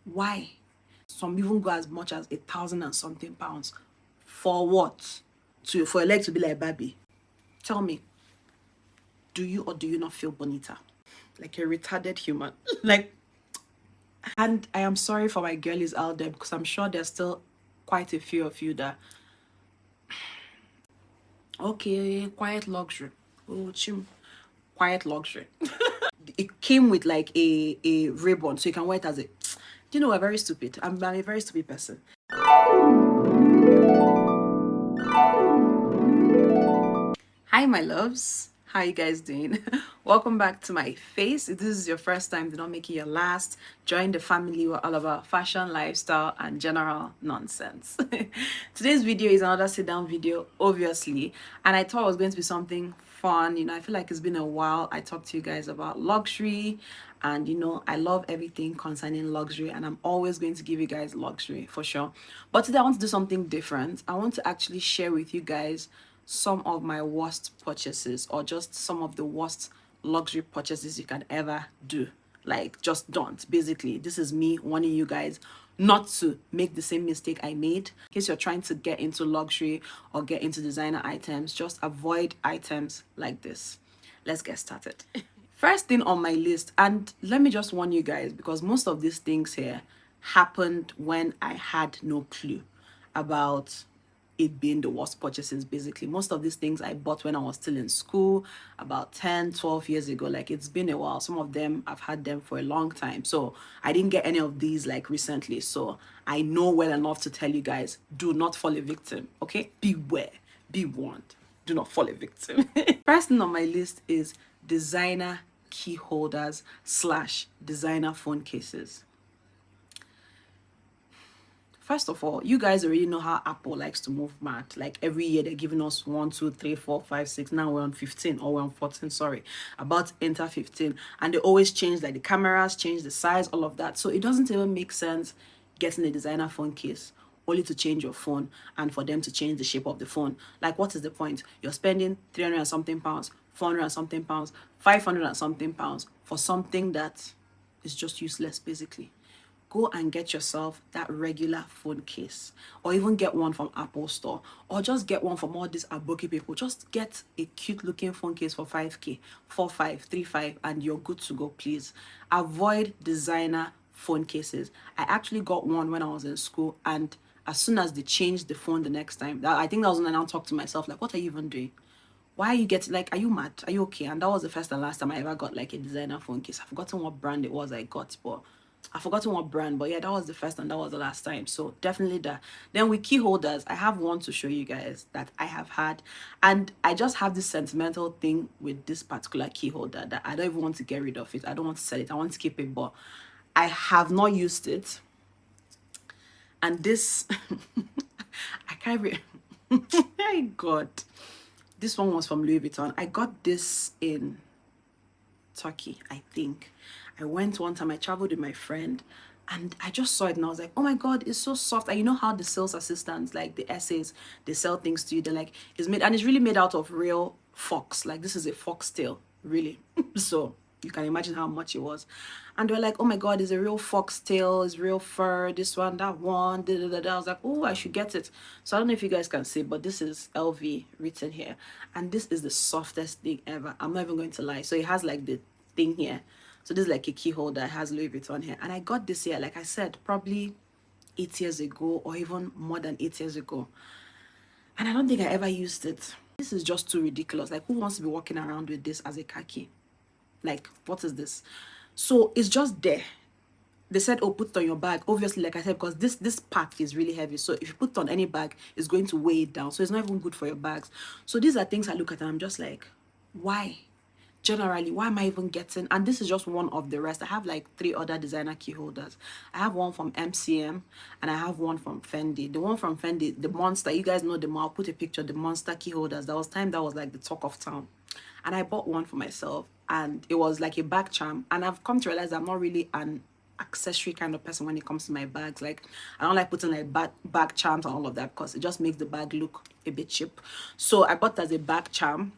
Why? Some even go as much as 1,000 and something pounds. For what? For your leg to be like Barbie? Tell me, do you or do you not feel bonita? Like a retarded human. Like, and I am sorry for my girlies out there because I'm sure there's still quite a few of you that, okay, quiet luxury. Oh, chim, quiet luxury. It came with like a ribbon, so you can wear it as a. Do you know, we're very stupid. I'm a very stupid person. Hi, my loves. How you guys doing? Welcome back to my face. If this is your first time, do not make it your last. Join the family. We're all about fashion, lifestyle, and general nonsense. Today's video is another sit-down video, obviously, and I thought it was going to be something fun. You know, I feel like it's been a while. I talked to you guys about luxury, and you know, I love everything concerning luxury, and I'm always going to give you guys luxury for sure. But today I want to do something different. I want to actually share with you guys some of my worst purchases, or just some of the worst luxury purchases you can ever do. Like, just don't. Basically, this is me warning you guys not to make the same mistake I made. In case you're trying to get into luxury or get into designer items, just avoid items like this. Let's get started. First thing on my list, and let me just warn you guys, because most of these things here happened when I had no clue about it being the worst purchases. Basically, most of these things I bought when I was still in school, about 10-12 years ago. Like, it's been a while. Some of them I've had them for a long time, so I didn't get any of these like recently, so I know well enough to tell you guys, do not fall a victim. Okay, beware, be warned, do not fall a victim. First thing on my list is designer key holders slash designer phone cases. First of all, you guys already know how Apple likes to move mad. Like, every year they're giving us 1, 2, 3, 4, 5, 6. Now we're on 15, or we're on 14, sorry. About to enter 15. And they always change, like, the cameras, change the size, all of that. So it doesn't even make sense getting a designer phone case only to change your phone and for them to change the shape of the phone. Like, what is the point? You're spending 300 and something pounds, 400 and something pounds, 500 and something pounds for something that is just useless, basically. Go and get yourself that regular phone case, or even get one from Apple Store, or just get one from all these aboki people. Just get a cute looking phone case for 5k, 4.5, 3.5, and you're good to go. Please avoid designer phone cases. I actually got one when I was in school, and as soon as they changed the phone the next time, I think that was when I now talked to myself, like, what are you even doing? Why are you getting, like, are you mad? Are you okay? And that was the first and last time I ever got like a designer phone case. I've forgotten what brand it was I got, but I've forgotten what brand, but yeah, that was the first and that was the last time. So definitely that. Then with key holders, I have one to show you guys that I have had, and I just have this sentimental thing with this particular key holder that I don't even want to get rid of it. I don't want to sell it. I want to keep it, but I have not used it. And this, I can't read. My God. This one was from Louis Vuitton. I got this in Turkey, I think. I went one time, I traveled with my friend, and I just saw it and I was like, oh my God, it's so soft. And you know how the sales assistants, like the essays, they sell things to you, they're like, it's made, and it's really made out of real fox. Like, this is a foxtail, really. So you can imagine how much it was. And they're like, oh my God, it's a real foxtail, it's real fur, this one, that one, da, da, da, da. I was like, oh, I should get it. So I don't know if you guys can see, but this is LV written here. And this is the softest thing ever. I'm not even going to lie. So it has like the thing here. So this is like a key holder. It has Louis Vuitton here. And I got this here, like I said, probably 8 years ago, or even more than 8 years ago. And I don't think I ever used it. This is just too ridiculous. Like, who wants to be walking around with this as a khaki? Like, what is this? So it's just there. They said, oh, put it on your bag. Obviously, like I said, because this part is really heavy. So if you put it on any bag, it's going to weigh it down. So it's not even good for your bags. So these are things I look at and I'm just like, why? Generally, why am I even getting? And this is just one of the rest. I have like 3 other designer key holders. I have one from MCM and I have one from Fendi. The one from Fendi, the monster, you guys know them. I'll put a picture of the monster key holders. That was time that was like the talk of town. And I bought one for myself, and it was like a bag charm. And I've come to realize I'm not really an accessory kind of person when it comes to my bags. Like, I don't like putting like bag charms and all of that, because it just makes the bag look a bit cheap. So I bought that as a bag charm.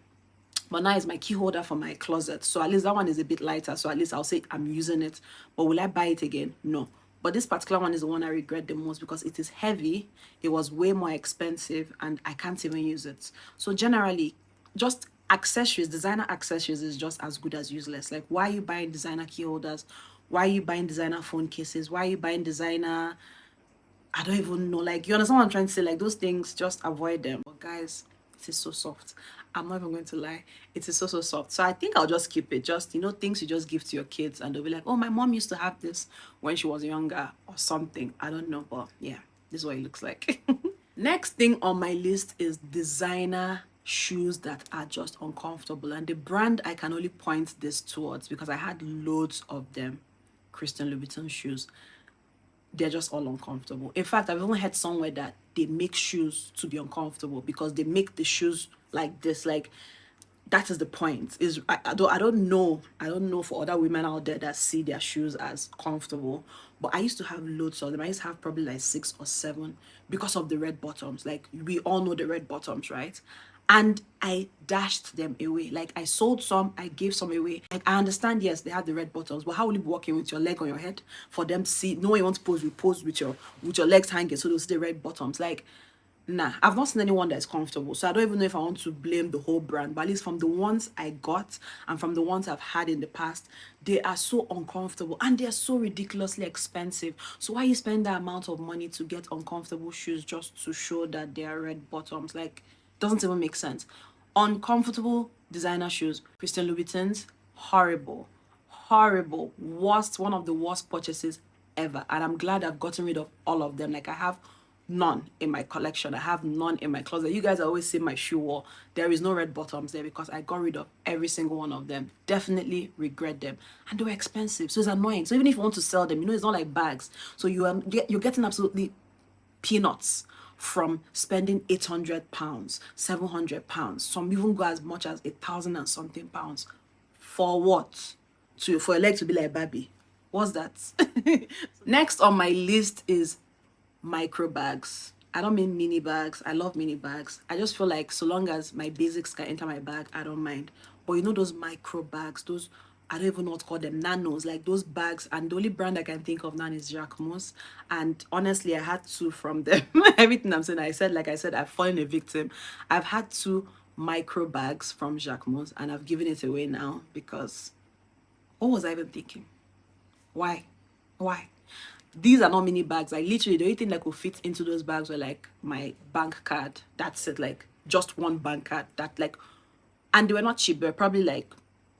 But now it's my key holder for my closet. So at least that one is a bit lighter. So at least I'll say I'm using it. But will I buy it again? No. But this particular one is the one I regret the most because it is heavy, it was way more expensive, and I can't even use it. So generally, just accessories, designer accessories is just as good as useless. Like, why are you buying designer key holders? Why are you buying designer phone cases? Why are you buying designer, I don't even know, like, you understand what I'm trying to say? Like, those things, just avoid them. But guys, it is so soft. I'm not even going to lie. It is so, so soft. So I think I'll just keep it. Just, you know, things you just give to your kids and they'll be like, oh, my mom used to have this when she was younger or something. I don't know, but yeah, this is what it looks like. Next thing on my list is designer shoes that are just uncomfortable. And the brand I can only point this towards because I had loads of them, Christian Louboutin shoes. They're just all uncomfortable. In fact, I've even heard somewhere that they make shoes to be uncomfortable because they make the shoes like this. Like, that is the point. Is I don't know for other women out there that see their shoes as comfortable, but I used to have loads of them. I used to have probably like 6 or 7 because of the red bottoms. Like, we all know the red bottoms, right? And I dashed them away. Like, I sold some, I gave some away. Like, I understand, yes, they have the red bottoms, but how will you be walking with your leg on your head for them to see? No one wants to pose with your legs hanging so they'll see the red bottoms. Like, nah, I've not seen anyone that's comfortable. So I don't even know if I want to blame the whole brand, but at least from the ones I got and from the ones I've had in the past, they are so uncomfortable and they're so ridiculously expensive. So why you spend that amount of money to get uncomfortable shoes just to show that they are red bottoms? Like, doesn't even make sense. Uncomfortable designer shoes, Christian Louboutins, horrible, horrible, worst, one of the worst purchases ever. And I'm glad I've gotten rid of all of them. Like, I have none in my collection. I have none in my closet. You guys always see my shoe wall. There is no red bottoms there because I got rid of every single one of them. Definitely regret them. And they were expensive. So it's annoying. So even if you want to sell them, you know, it's not like bags. So you're getting absolutely peanuts from spending 800 pounds, 700 pounds. Some even go as much as 1,000 and something pounds. For what? For a leg to be like Barbie. What's that? Next on my list is micro bags. I don't mean mini bags. I love mini bags. I just feel like so long as my basics can enter my bag, I don't mind. But you know those micro bags, those, I don't even know what to call them, nanos, like those bags. And the only brand I can think of now is Jacquemus. And honestly, I had 2 from them. Everything I'm saying, like I said, I've fallen a victim. I've had 2 micro bags from Jacquemus and I've given it away now because what was I even thinking? Why? Why? These are not mini bags. Like, literally, the only thing that could fit into those bags were like my bank card. That's it. Like, just one bank card. That, like, and they were not cheap. They were probably like,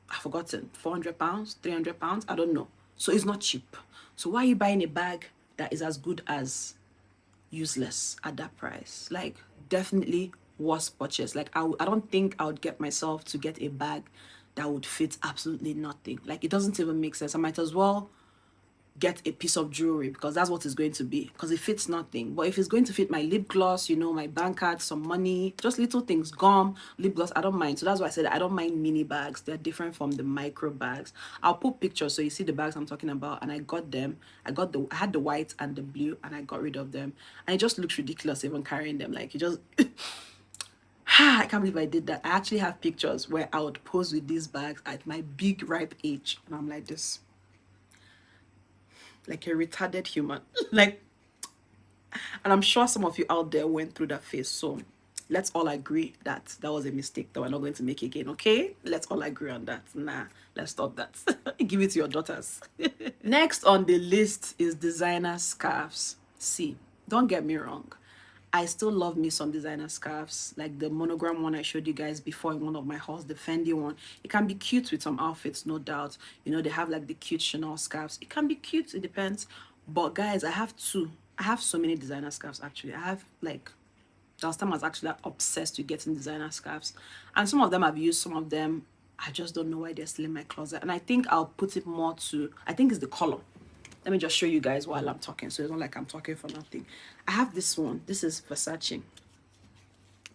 I've forgotten, 400 pounds, 300 pounds. I don't know. So it's not cheap. So why are you buying a bag that is as good as useless at that price? Like, definitely worst purchase. Like, I don't think I would get myself to get a bag that would fit absolutely nothing. Like, it doesn't even make sense. I might as well get a piece of jewelry because that's what it's going to be, because it fits nothing. But if it's going to fit my lip gloss, you know, my bank card, some money, just little things, gum, lip gloss, I don't mind. So that's why I said I don't mind mini bags. They're different from the micro bags. I'll put pictures so you see the bags I'm talking about. And I got them. I had the white and the blue and I got rid of them. And it just looks ridiculous even carrying them. Like, you just I can't believe I did that. I actually have pictures where I would pose with these bags at my big ripe age. And I'm like this, like a retarded human. Like, and I'm sure some of you out there went through that phase. So let's all agree that that was a mistake that we're not going to make again, okay? Let's all agree on that. Nah, let's stop that. Give it to your daughters. Next on the list is designer scarves. See, don't get me wrong, I still love me some designer scarves, like the monogram one I showed you guys before in one of my hauls, the Fendi one. It can be cute with some outfits, no doubt. You know, they have like the cute Chanel scarves. It can be cute, it depends. But guys, I have 2. I have so many designer scarves actually. I have like, last time I was actually obsessed with getting designer scarves. And some of them I've used, some of them I just don't know why they're still in my closet. And I think I'll put it more to, I think it's the color. Let me just show you guys while I'm talking, so it's not like I'm talking for nothing. I have this one. This is Versace.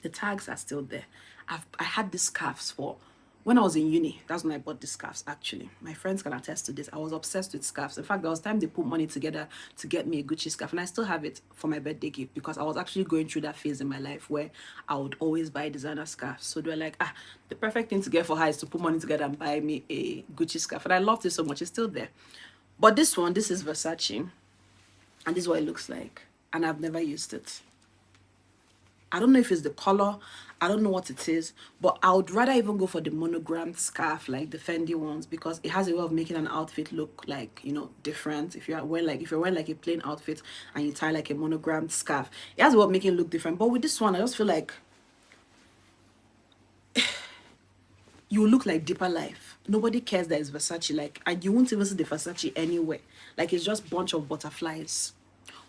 The tags are still there. I had these scarves for when I was in uni. That's when I bought these scarves, actually. My friends can attest to this. I was obsessed with scarves. In fact, there was time they put money together to get me a Gucci scarf, and I still have it for my birthday gift because I was actually going through that phase in my life where I would always buy designer scarves. So they were like, the perfect thing to get for her is to put money together and buy me a Gucci scarf. And I loved it so much. It's still there. But this one, this is Versace. And this is what it looks like. And I've never used it. I don't know if it's the color. I don't know what it is. But I would rather even go for the monogrammed scarf, like the Fendi ones, because it has a way of making an outfit look like, you know, different. If you're wearing like a plain outfit and you tie like a monogrammed scarf, it has a way of making it look different. But with this one, I just feel like you look like deeper life. Nobody cares that it's Versace, like, and you won't even see the Versace anywhere. Like, it's just bunch of butterflies.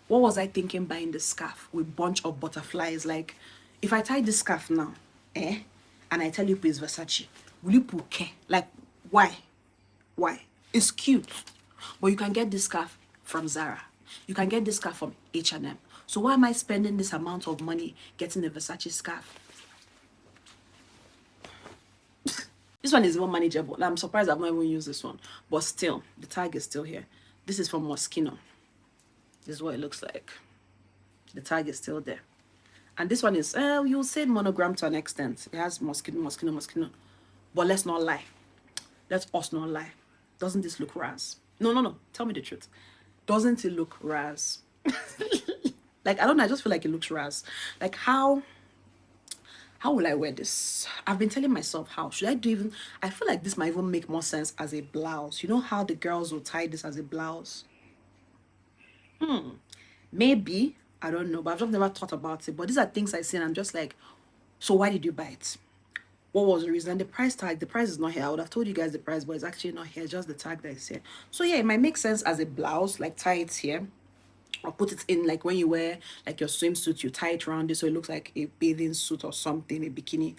What was I thinking buying this scarf with bunch of butterflies? Like, if I tie this scarf now, and I tell you it's Versace, will you put care? Like, why? Why? It's cute, but you can get this scarf from Zara. You can get this scarf from H&M. So why am I spending this amount of money getting a Versace scarf? This one is even manageable. I'm surprised I've not even used this one. But still, the tag is still here. This is from Moschino. This is what it looks like. The tag is still there. And this one is, you'll say monogram to an extent. It has Moschino. But let's not lie. Let us not lie. Doesn't this look Raz? No. Tell me the truth. Doesn't it look Raz? Like, I don't know. I just feel like it looks Raz. Like, how will I wear this? I've been telling myself, how should I do even? I feel like this might even make more sense as a blouse. You know how the girls will tie this as a blouse? Maybe. I don't know, but I've just never thought about it. But these are things I see and I'm just like, so why did you buy it? What was the reason? And the price tag, the price is not here. I would have told you guys the price, but it's actually not here. Just the tag that is here. So yeah, it might make sense as a blouse, like tie it here. Or put it in, like when you wear like your swimsuit, you tie it around it so it looks like a bathing suit or something, a bikini.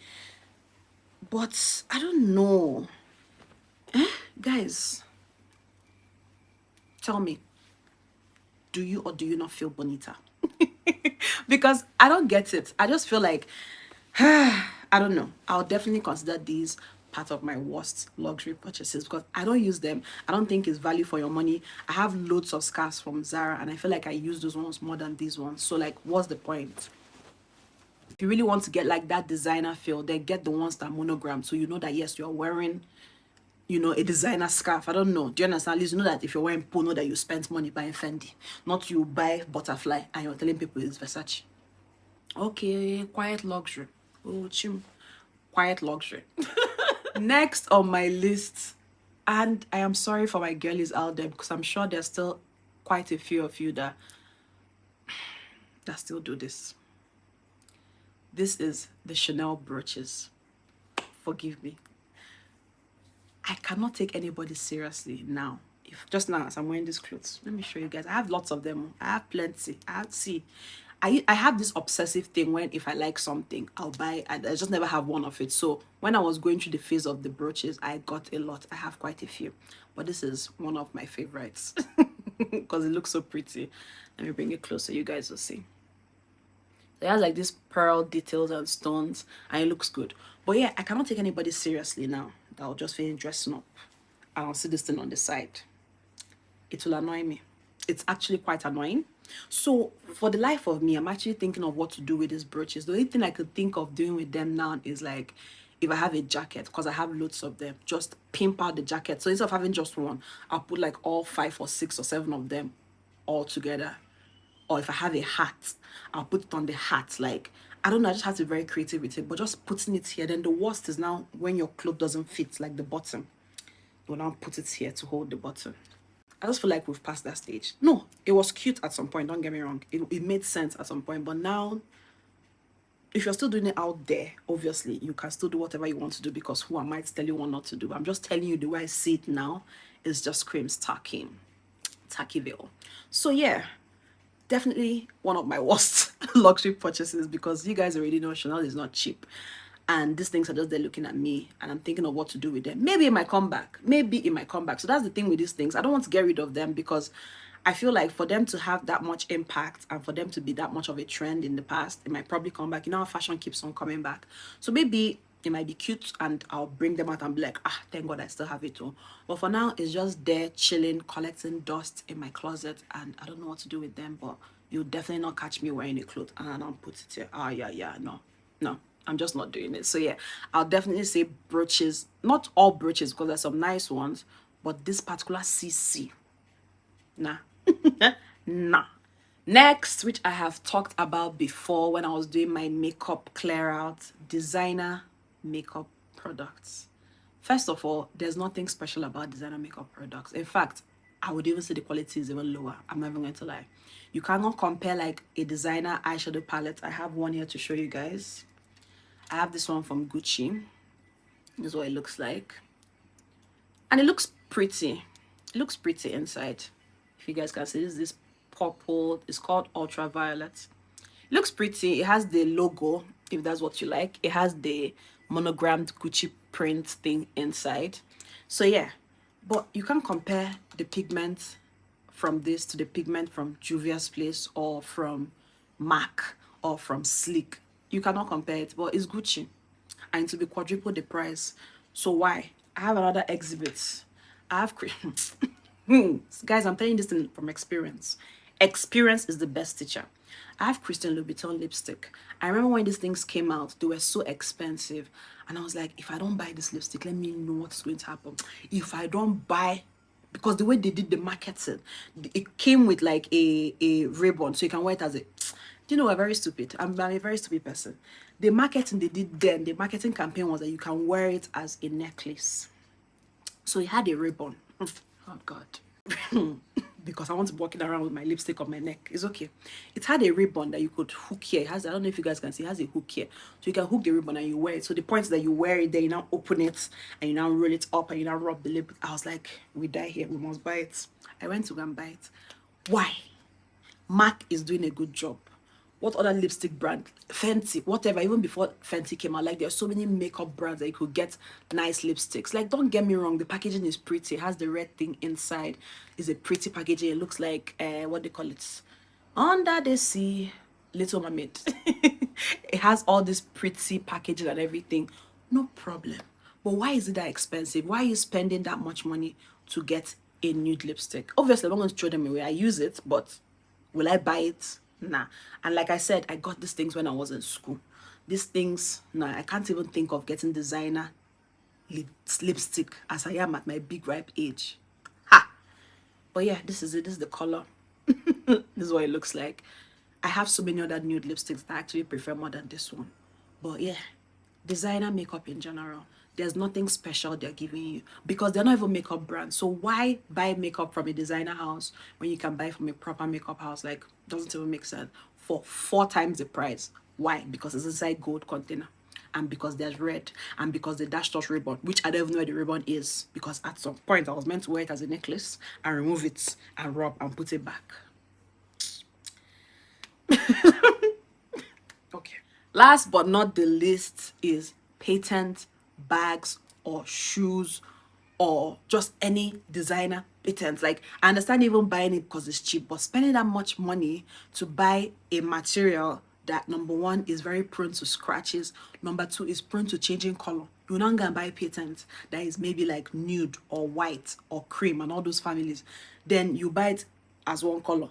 But I don't know. Guys, tell me, do you or do you not feel bonita? Because I don't get it. I just feel like, I don't know. I'll definitely consider these part of my worst luxury purchases because I don't use them. I don't think it's value for your money. I have loads of scarves from Zara and I feel like I use those ones more than these ones. So like, what's the point? If you really want to get like that designer feel, then get the ones that are monogram. So you know that yes, you're wearing, you know, a designer scarf. I don't know. Do you understand? At least you know that if you're wearing Pono, that you spent money buying Fendi. Not you buy butterfly and you're telling people it's Versace. Okay, quiet luxury. Oh, chim. Quiet luxury. Next on my list, and I am sorry for my girlies out there because I'm sure there's still quite a few of you that still do this. This is the Chanel brooches. Forgive me. I cannot take anybody seriously now. If just now as I'm wearing these clothes, let me show you guys. I have lots of them. I have plenty. I have this obsessive thing when if I like something, I'll buy. I just never have one of it. So when I was going through the phase of the brooches, I got a lot. I have quite a few, but this is one of my favorites because it looks so pretty. Let me bring it closer. You guys will see. It has like these pearl details and stones and it looks good. But yeah, I cannot take anybody seriously now. I'll just finish dressing up and I'll see this thing on the side. It will annoy me. It's actually quite annoying. So for the life of me, I'm actually thinking of what to do with these brooches. The only thing I could think of doing with them now is like, if I have a jacket, because I have loads of them, just pimp out the jacket. So instead of having just one, I'll put like all 5 or 6 or 7 of them all together. Or if I have a hat, I'll put it on the hat. Like, I don't know, I just have to be very creative with it. But just putting it here, then the worst is now when your cloth doesn't fit, like the bottom. You'll now put it here to hold the bottom. I just feel like we've passed that stage. No, it was cute at some point, don't get me wrong. It made sense at some point. But now, if you're still doing it out there, obviously, you can still do whatever you want to do because who am I to tell you what not to do? I'm just telling you the way I see it now is just screams Tackiville. So yeah, definitely one of my worst luxury purchases because you guys already know Chanel is not cheap. And these things are just there looking at me and I'm thinking of what to do with them. Maybe it might come back. So that's the thing with these things. I don't want to get rid of them because I feel like for them to have that much impact and for them to be that much of a trend in the past, it might probably come back. You know how fashion keeps on coming back. So maybe it might be cute and I'll bring them out and be like, thank God I still have it too. But for now, it's just there chilling, collecting dust in my closet and I don't know what to do with them, but you'll definitely not catch me wearing a cloth and I don't put it here. No. I'm just not doing it. So yeah, I'll definitely say brooches. Not all brooches because there's some nice ones, but this particular CC, nah. Nah. Next, which I have talked about before when I was doing my makeup clear out, designer makeup products. First of all, there's nothing special about designer makeup products. In fact, I would even say the quality is even lower. I'm not even going to lie. You cannot compare like a designer eyeshadow palette. I have one here to show you guys. I have this one from Gucci. This is what it looks like. And it looks pretty. It looks pretty inside. If you guys can see, this purple. It's called ultraviolet. It looks pretty. It has the logo, if that's what you like. It has the monogrammed Gucci print thing inside. So yeah, but you can't compare the pigment from this to the pigment from Juvia's Place or from MAC or from Sleek. You cannot compare it, but it's Gucci and to be quadruple the price. So why? I have another exhibit. I have guys, I'm telling you this thing from experience. Experience is the best teacher. I have Christian Louboutin lipstick. I remember when these things came out, they were so expensive. And I was like, if I don't buy this lipstick, let me know what's going to happen. If I don't buy, because the way they did the marketing, it came with like a ribbon, so you can wear it as a, you know, we're very stupid. I'm a very stupid person. The marketing they did then, the marketing campaign was that you can wear it as a necklace. So it had a ribbon. Oh God. Because I want to be walking around with my lipstick on my neck. It's okay. It had a ribbon that you could hook here. It has, I don't know if you guys can see, it has a hook here. So you can hook the ribbon and you wear it. So the point is that you wear it, then you now open it and you now roll it up and you now rub the lip. I was like, we die here, we must buy it. I went to go and buy it. Why? MAC is doing a good job. What other lipstick brand? Fenty, whatever. Even before Fenty came out, like there are so many makeup brands that you could get nice lipsticks. Like, don't get me wrong, the packaging is pretty. It has the red thing inside. It's a pretty packaging. It looks like what they call it, Under the Sea, Little Mermaid. It has all this pretty packaging and everything. No problem. But why is it that expensive? Why are you spending that much money to get a nude lipstick? Obviously, I'm not going to throw them away. I use it, but will I buy it? Nah. And like I said, I got these things when I was in school. These things, nah, I can't even think of getting designer lipstick as I am at my big ripe age. Ha! But yeah, this is it. This is the color. This is what it looks like. I have so many other nude lipsticks that I actually prefer more than this one. But yeah, designer makeup in general, there's nothing special they're giving you because they're not even makeup brands. So why buy makeup from a designer house when you can buy from a proper makeup house? Like, doesn't even make sense. For 4 times the price. Why? Because it's inside gold container, and because there's red, and because the dash touch ribbon, which I don't even know where the ribbon is, because at some point I was meant to wear it as a necklace and remove it and rub and put it back. Okay. Last but not the least is patent bags or shoes or just any designer patents. Like, I understand even buying it because it's cheap, but spending that much money to buy a material that, number one, is very prone to scratches, number two, is prone to changing color. You're not gonna buy patent that is maybe like nude or white or cream and all those families. Then you buy it as one color.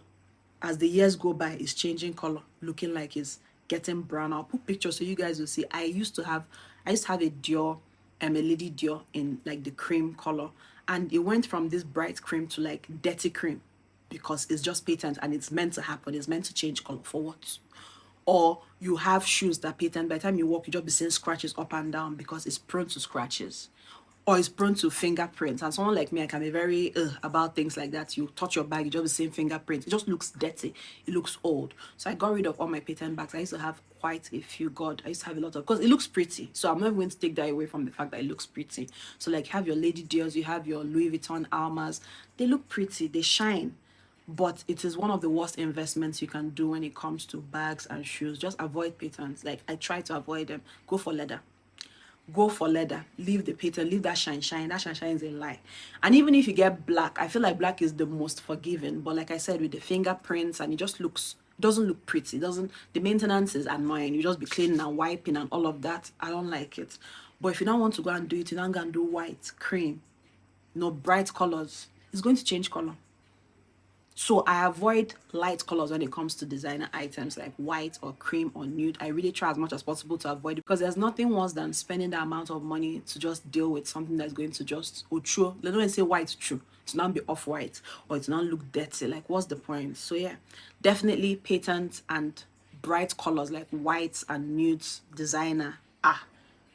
As the years go by, it's changing color, looking like it's getting brown. I'll put pictures so you guys will see. I used to have a Dior, a Lady Dior in like the cream color, and it went from this bright cream to like dirty cream because it's just patent and it's meant to happen. It's meant to change color for what? Or you have shoes that patent, by the time you walk, you just be seeing scratches up and down because it's prone to scratches or is prone to fingerprints. And someone like me, I can be very about things like that. You touch your bag, you just the same fingerprints. It just looks dirty. It looks old. So I got rid of all my patent bags. I used to have quite a few. God, I used to have a lot of, because it looks pretty. So I'm not going to take that away from the fact that it looks pretty. So like, you have your Lady Dior's, you have your Louis Vuitton Almas. They look pretty. They shine. But it is one of the worst investments you can do when it comes to bags and shoes. Just avoid patents. Like, I try to avoid them. Go for leather. Go for leather. Leave the pattern. Leave that shine shine. That shine shine is a lie. And even if you get black, I feel like black is the most forgiving. But like I said, with the fingerprints, and it just looks, doesn't look pretty. It doesn't, the maintenance is annoying. You just be cleaning and wiping and all of that. I don't like it. But if you don't want to go and do it, you don't go and do white, cream, no bright colors. It's going to change color. So I avoid light colors when it comes to designer items like white or cream or nude. I really try as much as possible to avoid it because there's nothing worse than spending that amount of money to just deal with something that's going to just, oh, true. They don't say white, true. to not be off-white or to not look dirty. Like, what's the point? So yeah, definitely patent and bright colors like whites and nudes, designer.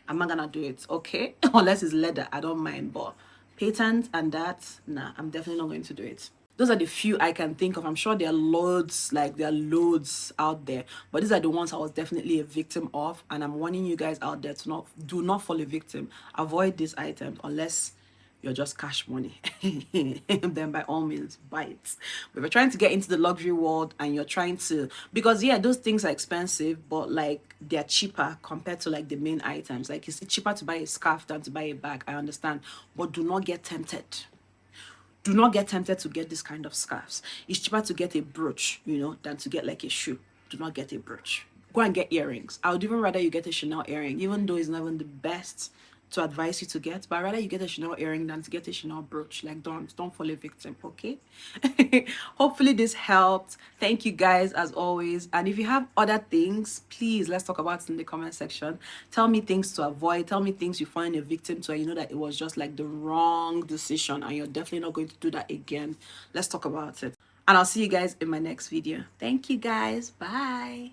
I'm not gonna do it, okay? Unless it's leather, I don't mind, but patent and that, nah, I'm definitely not going to do it. Those are the few I can think of. I'm sure there are loads, like there are loads out there, but these are the ones I was definitely a victim of, and I'm warning you guys out there to do not fall a victim. Avoid these items unless you're just cash money. Then by all means buy it. But if you're trying to get into the luxury world and you're trying to, because yeah, those things are expensive, but like they're cheaper compared to like the main items. Like it's cheaper to buy a scarf than to buy a bag, I understand, but do not get tempted. Do not get tempted to get this kind of scarves. It's cheaper to get a brooch, you know, than to get like a shoe. Do not get a brooch. Go and get earrings. I would even rather you get a Chanel earring, even though it's not even the best to advise you to get, but I'd rather you get a Chanel earring than to get a Chanel brooch. Like, don't fall a victim, okay? Hopefully this helped. Thank you guys as always. And if you have other things, please let's talk about it in the comment section. Tell me things to avoid. Tell me things you find a victim to, and you know that it was just like the wrong decision and you're definitely not going to do that again. Let's talk about it. And I'll see you guys in my next video. Thank you guys. Bye.